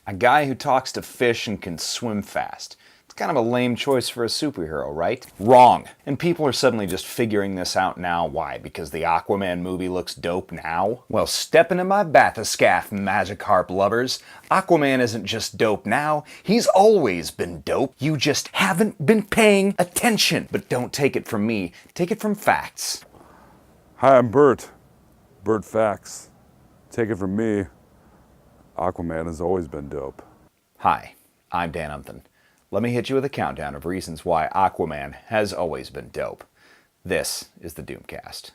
A guy who talks to fish and can swim fast. It's kind of a lame choice for a superhero, right? Wrong. And people are suddenly just figuring this out now. Why? Because the Aquaman movie looks dope now? Well, step into my bathyscaphe, Magikarp lovers. Aquaman isn't just dope now, he's always been dope. You just haven't been paying attention. But don't take it from me, take it from facts. Hi, I'm Bert. Bert Facts. Take it from me, Aquaman has always been dope. Hi, I'm Dan Umpton. Let me hit you with a countdown of reasons why Aquaman has always been dope. This is the Doomcast.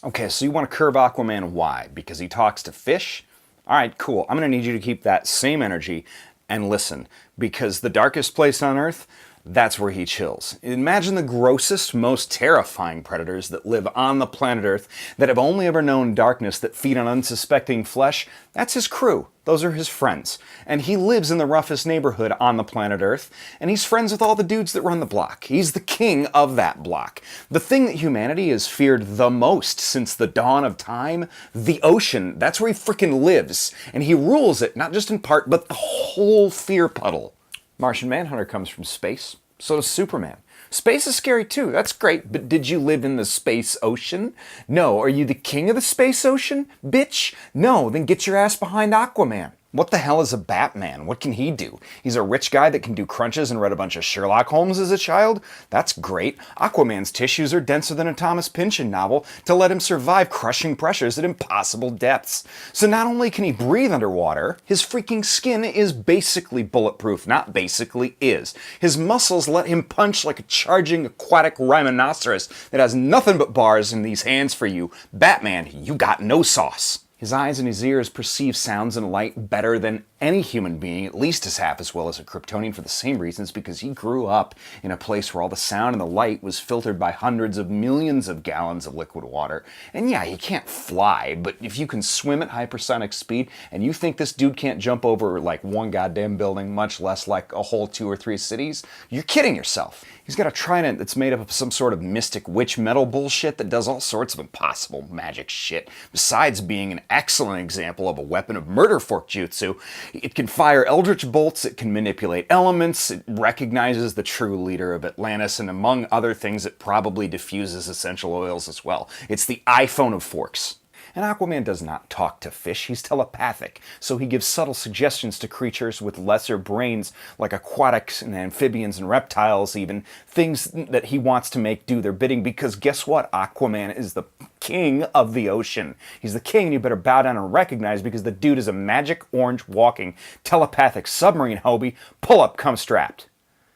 Okay, so you want to curve Aquaman. Why? Because he talks to fish? Alright, cool. I'm going to need you to keep that same energy and listen. Because the darkest place on Earth, that's where he chills. Imagine the grossest, most terrifying predators that live on the planet Earth, that have only ever known darkness, that feed on unsuspecting flesh. That's his crew. Those are his friends. And he lives in the roughest neighborhood on the planet Earth, and he's friends with all the dudes that run the block. He's the king of that block. The thing that humanity has feared the most since the dawn of time, the ocean, that's where he frickin' lives. And he rules it, not just in part, but the whole fear puddle. Martian Manhunter comes from space. So does Superman. Space is scary too, that's great, but did you live in the space ocean? No. Are you the king of the space ocean? Bitch? No, then get your ass behind Aquaman. What the hell is a Batman? What can he do? He's a rich guy that can do crunches and read a bunch of Sherlock Holmes as a child? That's great. Aquaman's tissues are denser than a Thomas Pynchon novel to let him survive crushing pressures at impossible depths. So not only can he breathe underwater, his freaking skin is basically bulletproof. Not basically, is. His muscles let him punch like a charging aquatic rhinoceros that has nothing but bars in these hands for you. Batman, you got no sauce. His eyes and his ears perceive sounds and light better than any human being, at least half as well as a Kryptonian, for the same reasons, because he grew up in a place where all the sound and the light was filtered by hundreds of millions of gallons of liquid water. And yeah, he can't fly, but if you can swim at hypersonic speed, and you think this dude can't jump over like one goddamn building, much less like a whole 2 or 3 cities, you're kidding yourself. He's got a trident that's made up of some sort of mystic witch metal bullshit that does all sorts of impossible magic shit, besides being an excellent example of a weapon of murder fork jutsu. It can fire eldritch bolts, it can manipulate elements, it recognizes the true leader of Atlantis, and among other things, it probably diffuses essential oils as well. It's the iPhone of forks. And Aquaman does not talk to fish, he's telepathic, so he gives subtle suggestions to creatures with lesser brains, like aquatics and amphibians and reptiles even, things that he wants to make do their bidding, because guess what? Aquaman is the king of the ocean. He's the king, and you better bow down and recognize, because the dude is a magic orange walking telepathic submarine Hobie. Pull up, come strapped.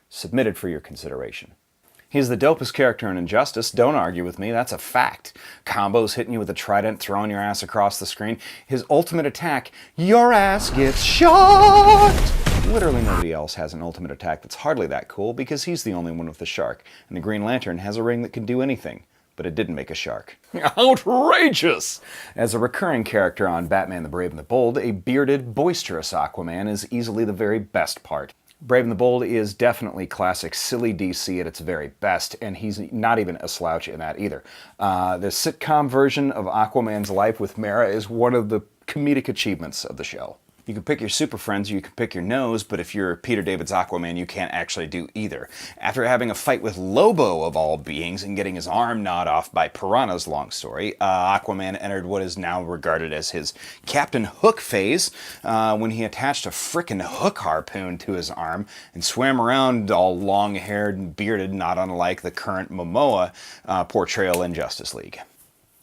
Submitted for your consideration. He's the dopest character in Injustice, don't argue with me, that's a fact. Combos hitting you with a trident, throwing your ass across the screen. His ultimate attack, your ass gets shot! Literally nobody else has an ultimate attack that's hardly that cool, because he's the only one with the shark, and the Green Lantern has a ring that can do anything. But it didn't make a shark. Outrageous! As a recurring character on Batman the Brave and the Bold, a bearded, boisterous Aquaman is easily the very best part. Brave and the Bold is definitely classic silly DC at its very best, and he's not even a slouch in that either. The sitcom version of Aquaman's life with Mera is one of the comedic achievements of the show. You can pick your super friends or you can pick your nose, but if you're Peter David's Aquaman, you can't actually do either. After having a fight with Lobo, of all beings, and getting his arm gnawed off by piranhas, long story, Aquaman entered what is now regarded as his Captain Hook phase, when he attached a frickin' hook harpoon to his arm and swam around all long-haired and bearded, not unlike the current Momoa portrayal in Justice League.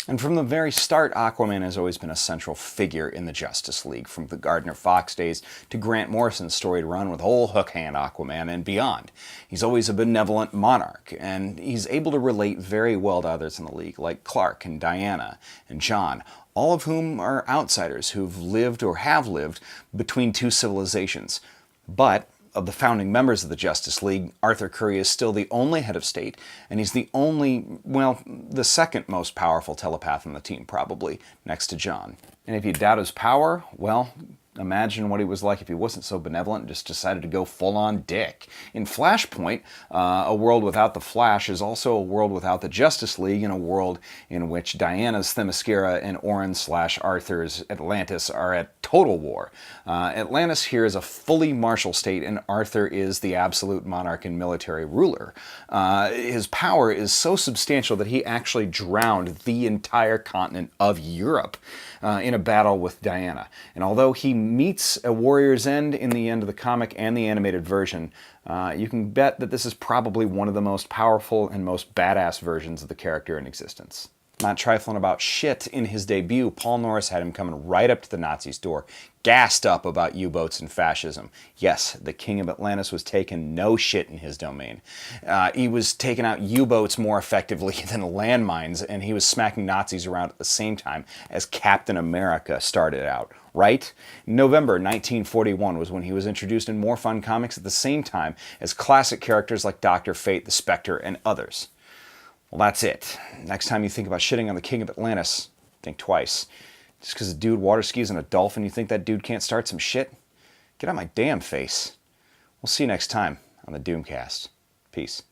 And from the very start, Aquaman has always been a central figure in the Justice League, from the Gardner Fox days to Grant Morrison's storied run with old Hookhand Aquaman and beyond. He's always a benevolent monarch, and he's able to relate very well to others in the League, like Clark and Diana and John, all of whom are outsiders who've lived or have lived between 2 civilizations. But of the founding members of the Justice League, Arthur Curry is still the only head of state, and he's the only, well, the second most powerful telepath on the team, probably, next to John. And if you doubt his power, well, Imagine what he was like if he wasn't so benevolent and just decided to go full-on dick. In Flashpoint, a world without the Flash is also a world without the Justice League, and a world in which Diana's Themyscira and Orin/Arthur's Atlantis are at total war. Atlantis here is a fully martial state, and Arthur is the absolute monarch and military ruler. His power is so substantial that he actually drowned the entire continent of Europe in a battle with Diana. And although he meets a warrior's end in the end of the comic and the animated version, you can bet that this is probably one of the most powerful and most badass versions of the character in existence. Not trifling about shit, in his debut, Paul Norris had him coming right up to the Nazis' door, gassed up about U-boats and fascism. Yes, the King of Atlantis was taking no shit in his domain. He was taking out U-boats more effectively than landmines, and he was smacking Nazis around at the same time as Captain America started out, right? November 1941 was when he was introduced in more fun comics at the same time as classic characters like Dr. Fate, the Spectre, and others. Well, that's it. Next time you think about shitting on the King of Atlantis, think twice. Just because a dude water skis on a dolphin, you think that dude can't start some shit? Get out my damn face. We'll see you next time on the Doomcast. Peace.